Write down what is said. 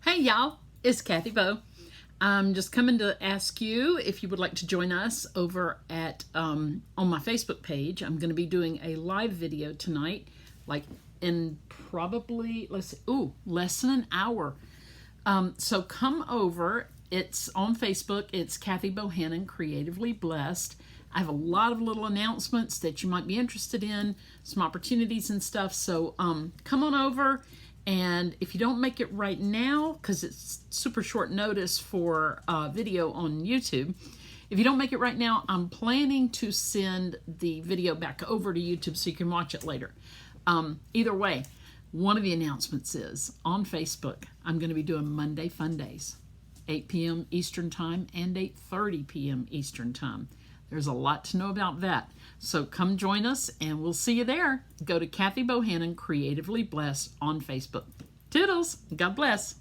Hey y'all, it's Kathy Bo. I'm just coming to ask you if you would like to join us over at on my Facebook page. I'm going to be doing a live video tonight, like in probably less than an hour. So come over. It's on Facebook. It's Kathy Bohannon, Creatively Blessed. I have a lot of little announcements that you might be interested in, some opportunities and stuff. So come on over. And if you don't make it right now, because it's super short notice for video on YouTube, if you don't make it right now, I'm planning to send the video back over to YouTube so you can watch it later. Either way, one of the announcements is on Facebook, I'm going to be doing Monday Fun Days, 8 p.m. Eastern Time and 8:30 p.m. Eastern Time. There's a lot to know about that. So come join us and we'll see you there. Go to Kathy Bohannon, Creatively Blessed on Facebook. Toodles. God bless.